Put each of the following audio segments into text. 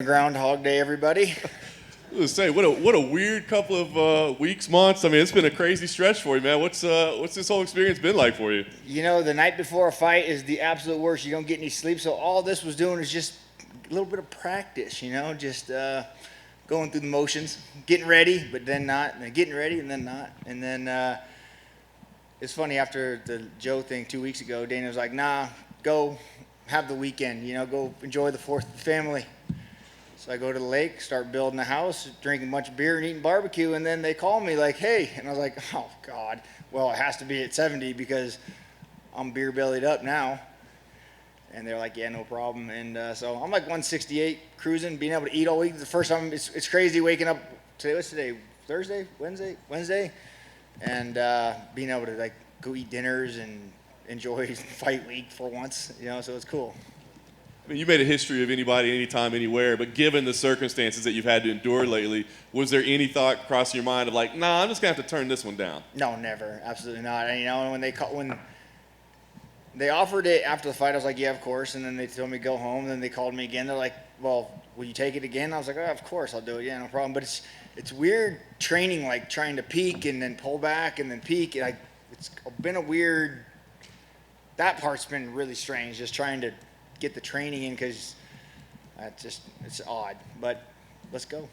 Groundhog Day, everybody. Let's say what a weird couple of weeks, months. I mean, it's been a crazy stretch for you, man. What's this whole experience been like for you? You know, the night before a fight is the absolute worst. You don't get any sleep, so all this was doing is just a little bit of practice, just going through the motions, getting ready, but then not, and then getting ready, and then not. And then it's funny, after the Joe thing 2 weeks ago, Dana was like, nah, go have the weekend, go enjoy the 4th of the family. So I go to the lake, start building a house, drinking a bunch of beer and eating barbecue, and then they call me like, hey. And I was like, oh, God. Well, it has to be at 70 because I'm beer bellied up now. And they're like, yeah, no problem. And so I'm like 168, cruising, being able to eat all week. The first time, it's crazy waking up. What's today? Thursday? Wednesday? And being able to like go eat dinners and enjoy fight week for once, so it's cool. I mean, you made a history of anybody, anytime, anywhere, but given the circumstances that you've had to endure lately, was there any thought crossing your mind of like, nah, I'm just gonna have to turn this one down? No, never, absolutely not. And when they offered it after the fight, I was like, yeah, of course. And then they told me go home. And then they called me again. They're like, well, will you take it again? I was like, oh, of course, I'll do it. Yeah, no problem. But it's weird training, like trying to peak and then pull back and then peak. It's been a weird. That part's been really strange, just trying to get the training in, because it's odd, but let's go.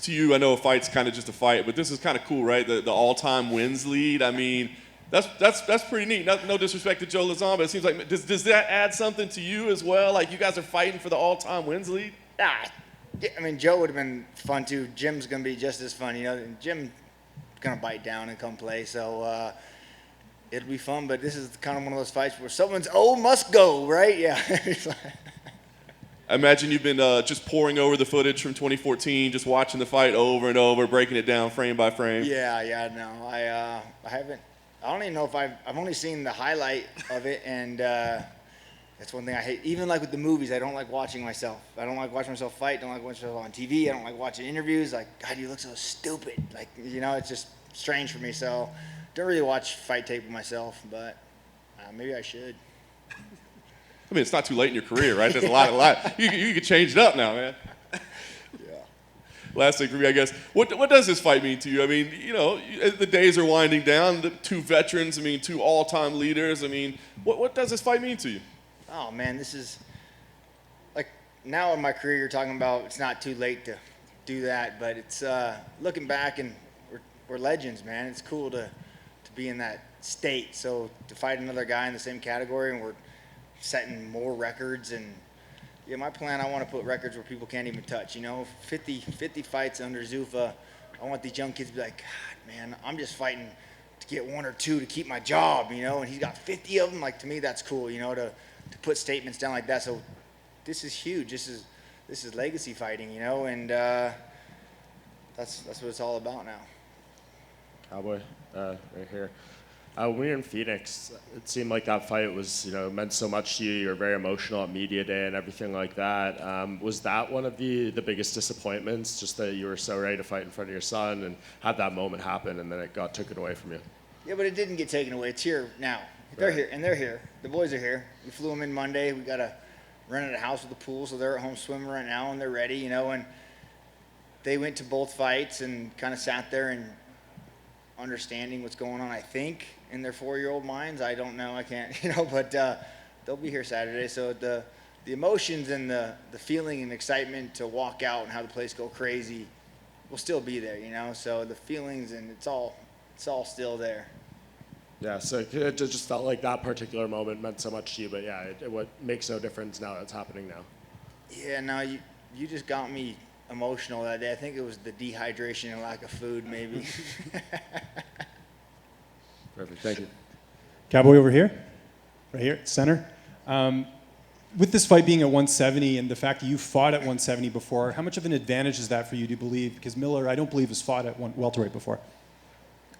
To you, I know a fight's kind of just a fight, but this is kind of cool, right? The all-time wins lead. I mean, that's pretty neat. No disrespect to Joe Lazon, but it seems like does that add something to you as well? Like, you guys are fighting for the all-time wins lead? Yeah, I mean, Joe would have been fun too. Jim's gonna be just as fun, And Jim's gonna bite down and come play, so it'll be fun. But this is kind of one of those fights where someone's must go, right? Yeah. I imagine you've been just poring over the footage from 2014, just watching the fight over and over, breaking it down frame by frame. Yeah, no, I haven't. I don't even know if I've only seen the highlight of it, and that's one thing I hate. Even like with the movies, I don't like watching myself. I don't like watching myself fight. Don't like watching myself on TV. I don't like watching interviews. Like, God, you look so stupid. Like, it's just strange for me. So, don't really watch fight tape of myself, but maybe I should. I mean, it's not too late in your career, right? There's a lot. You could change it up now, man. Yeah. Last thing for me, I guess. What does this fight mean to you? I mean, the days are winding down. The two veterans, two all-time leaders. I mean, what does this fight mean to you? Oh, man, this is, like, now in my career, you're talking about it's not too late to do that, but it's looking back, and we're legends, man. It's cool to be in that state. So to fight another guy in the same category, and we're setting more records, and yeah, my plan, I want to put records where people can't even touch. 50 fights under Zuffa. I want these young kids to be like, God, man, I'm just fighting to get 1 or 2 to keep my job, and he's got 50 of them. Like, to me, that's cool, to put statements down like that. So this is huge. This is legacy fighting, and that's what it's all about now. Cowboy, right here. When we were in Phoenix, it seemed like that fight was, meant so much to you. You were very emotional at media day and everything like that. Was that one of the biggest disappointments, just that you were so ready to fight in front of your son and had that moment happen and then it got taken away from you? Yeah, but it didn't get taken away. It's here now. They're here, and they're here. The boys are here. We flew them in Monday. We got rented a house with a pool, so they're at home swimming right now, and they're ready, and they went to both fights and kind of sat there and understanding what's going on, I think, in their 4-year-old minds. I don't know. I can't, but they'll be here Saturday. So the emotions and the feeling and excitement to walk out and have the place go crazy will still be there, So the feelings, and it's all still there. Yeah, so it just felt like that particular moment meant so much to you, but yeah, what makes no difference now that it's happening now. Yeah, no, you just got me emotional that day. I think it was the dehydration and lack of food, maybe. Perfect, thank you. Cowboy over here, right here, center. With this fight being at 170 and the fact that you fought at 170 before, how much of an advantage is that for you, do you believe? Because Miller, I don't believe, has fought at welterweight before.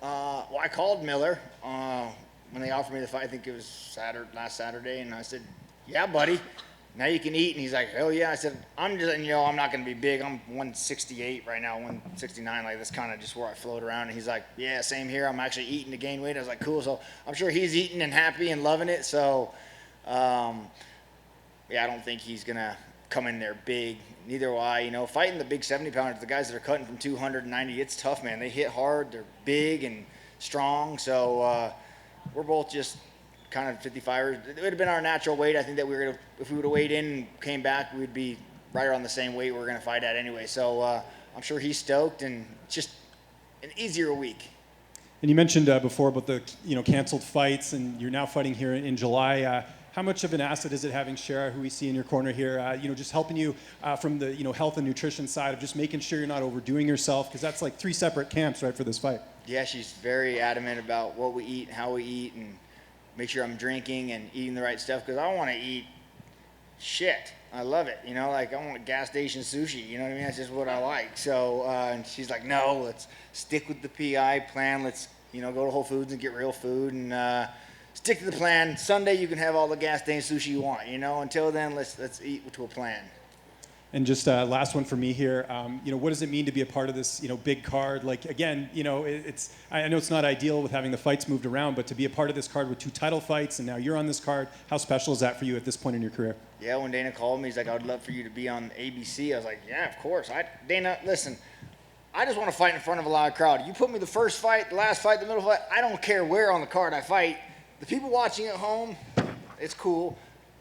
Well, I called Miller when they offered me the fight. I think it was last Saturday, and I said, yeah, buddy, now you can eat. And he's like, hell yeah. I said, I'm not going to be big. I'm 168 right now, 169. Like, that's kind of just where I float around. And he's like, yeah, same here. I'm actually eating to gain weight. I was like, cool. So I'm sure he's eating and happy and loving it. So, yeah, I don't think he's going to come in there big. Neither do I. You know, fighting the big 70-pounders, the guys that are cutting from 290, it's tough, man. They hit hard. They're big and strong. So we're both just kind of 55ers. It would have been our natural weight. I think that if we would have weighed in and came back, we'd be right around the same weight we're going to fight at anyway. So I'm sure he's stoked, and just an easier week. And you mentioned before about the canceled fights, and you're now fighting here in July. How much of an asset is it having Shara, who we see in your corner here, just helping you from the health and nutrition side of just making sure you're not overdoing yourself, because that's like 3 separate camps, right, for this fight? Yeah, she's very adamant about what we eat, how we eat, and make sure I'm drinking and eating the right stuff, because I want to eat shit. I love it, like I want gas station sushi, you know what I mean? That's just what I like. So, and she's like, no, let's stick with the PI plan. Let's, go to Whole Foods and get real food and stick to the plan. Sunday you can have all the gas station sushi you want, Until then, let's eat to a plan. And just last one for me here. What does it mean to be a part of this, big card? Like, again, it's I know it's not ideal with having the fights moved around, but to be a part of this card with 2 title fights, and now you're on this card, how special is that for you at this point in your career? Yeah, when Dana called me, he's like, I would love for you to be on ABC. I was like, yeah, of course. Dana, listen, I just want to fight in front of a live crowd. You put me the first fight, the last fight, the middle fight, I don't care where on the card I fight. The people watching at home, it's cool,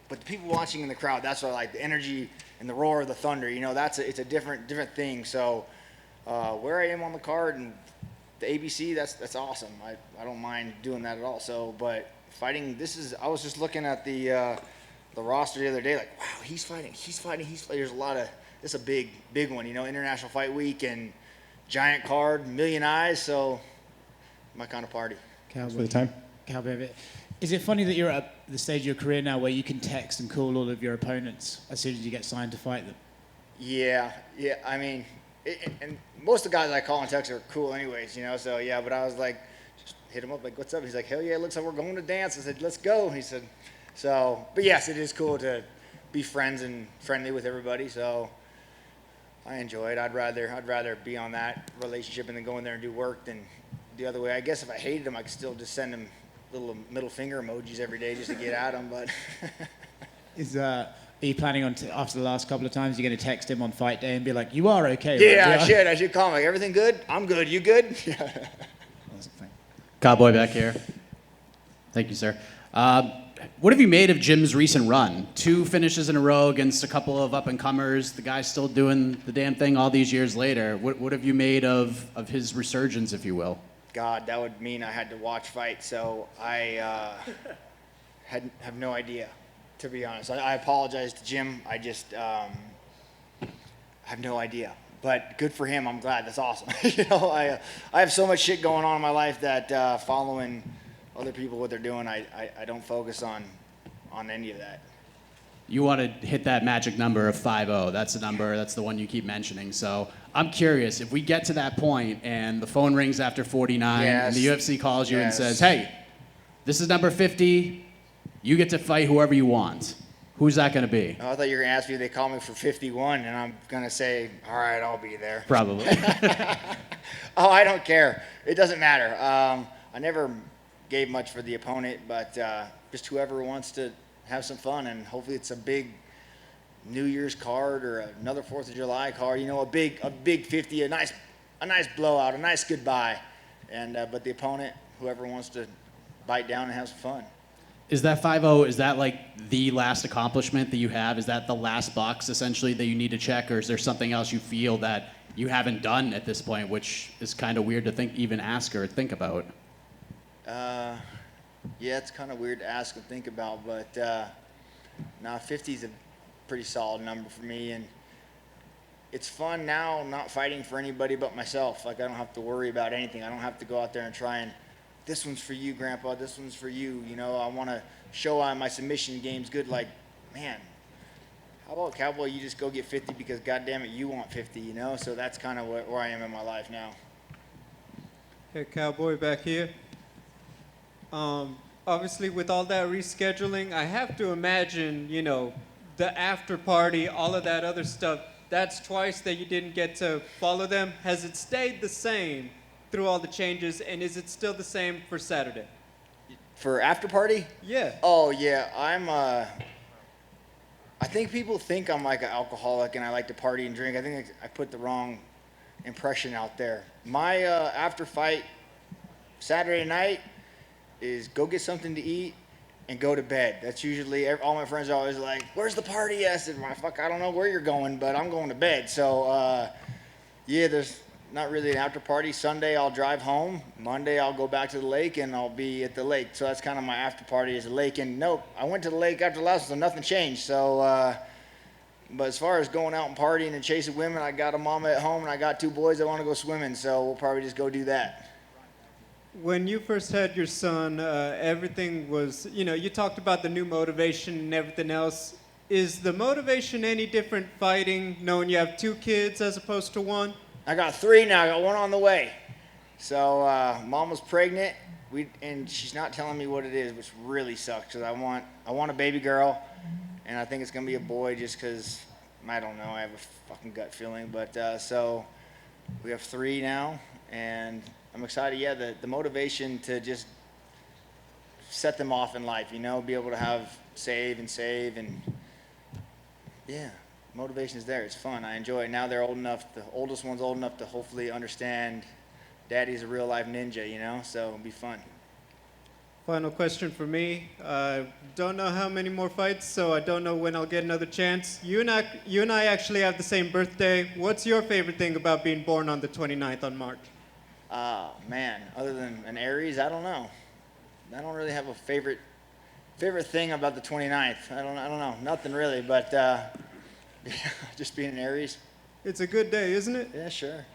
but the people watching in the crowd, that's what I like, the energy and the roar of the thunder. It's a different thing. So where I am on the card and the ABC, that's awesome. I don't mind doing that at all. So, but fighting, I was just looking at the roster the other day, like, wow, he's fighting. There's a lot of, it's a big one, International Fight Week and giant card, million eyes. So my kind of party. Thanks for the time. Cowboy, is it funny that you're at the stage of your career now where you can text and call all of your opponents as soon as you get signed to fight them? Yeah. I mean, and most of the guys I call and text are cool anyways, So yeah, but I was like, just hit him up like, what's up? He's like, hell yeah, it looks like we're going to dance. I said, let's go. He said, so. But yes, it is cool to be friends and friendly with everybody. So I enjoy it. I'd rather be on that relationship and then go in there and do work than the other way. I guess if I hated him, I could still just send him little middle finger emojis every day just to get at him. But are you planning on after the last couple of times you're going to text him on fight day and be like, you are okay? Yeah, right? I should call him like, everything good? I'm good. You good? Cowboy back here. Thank you, sir. What have you made of Jim's recent run? 2 finishes in a row against a couple of up-and-comers. The guy's still doing the damn thing all these years later. What have you made of his resurgence, if you will? God, that would mean I had to watch fights, so I have no idea, to be honest. I apologize to Jim. I just have no idea. But good for him. I'm glad. That's awesome. I have so much shit going on in my life that following other people, what they're doing, I don't focus on any of that. You want to hit that magic number of 5-0. That's the number. That's the one you keep mentioning. So I'm curious, if we get to that point and the phone rings after 49 and the UFC calls you and says, hey, this is number 50. You get to fight whoever you want. Who's that going to be? Oh, I thought you were going to ask me if they call me for 51, and I'm going to say, all right, I'll be there. Probably. Oh, I don't care. It doesn't matter. I never gave much for the opponent, but just whoever wants to have some fun, and hopefully it's a big New Year's card or another 4th of July card, a big 50, a nice blowout, a nice goodbye. And but the opponent, whoever wants to bite down and have some fun. Is that 5-0, is that like the last accomplishment that you have? Is that the last box essentially that you need to check, or is there something else you feel that you haven't done at this point, which is kind of weird to even ask or think about? Yeah, it's kind of weird to ask and think about, but 50 is a pretty solid number for me, and it's fun now not fighting for anybody but myself. Like, I don't have to worry about anything. I don't have to go out there and try and, this one's for you, Grandpa, this one's for you. I want to show my submission game's good. Like, man, how about Cowboy, you just go get 50 because, goddamn it, you want 50, So that's kind of where I am in my life now. Hey, Cowboy back here. Obviously, with all that rescheduling, I have to imagine, the after party, all of that other stuff, that's twice that you didn't get to follow them. Has it stayed the same through all the changes, and is it still the same for Saturday? For after party? Yeah. Oh, yeah. I think people think I'm like an alcoholic and I like to party and drink. I think I put the wrong impression out there. My after fight Saturday night is go get something to eat and go to bed. That's usually, all my friends are always like, where's the party? I said, "My fuck, I don't know where you're going, but I'm going to bed." So, yeah, there's not really an after party. Sunday, I'll drive home. Monday, I'll go back to the lake and I'll be at the lake. So that's kind of my after party is the lake. And nope, I went to the lake after the last one, so nothing changed. So, but as far as going out and partying and chasing women, I got a mama at home and I got 2 boys that want to go swimming. So we'll probably just go do that. When you first had your son, everything was, you talked about the new motivation and everything else. Is the motivation any different fighting, knowing you have 2 kids as opposed to 1? I got 3 now. I got 1 on the way. So mom was pregnant, and she's not telling me what it is, which really sucks because I want a baby girl, and I think it's gonna be a boy just because I don't know. I have a fucking gut feeling, but so we have 3 now, and I'm excited. Yeah, the motivation to just set them off in life, be able to have save, and yeah, motivation is there. It's fun. I enjoy it. Now they're old enough. The oldest one's old enough to hopefully understand Daddy's a real life ninja, so it'll be fun. Final question for me. Don't know how many more fights, so I don't know when I'll get another chance. You and I actually have the same birthday. What's your favorite thing about being born on the 29th on March? Man, other than an Aries, I don't know. I don't really have a favorite thing about the 29th. I don't know. Nothing really, but just being an Aries. It's a good day, isn't it? Yeah, sure.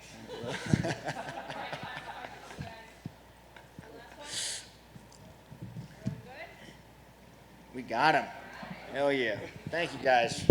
We got him. Hell yeah. Thank you, guys.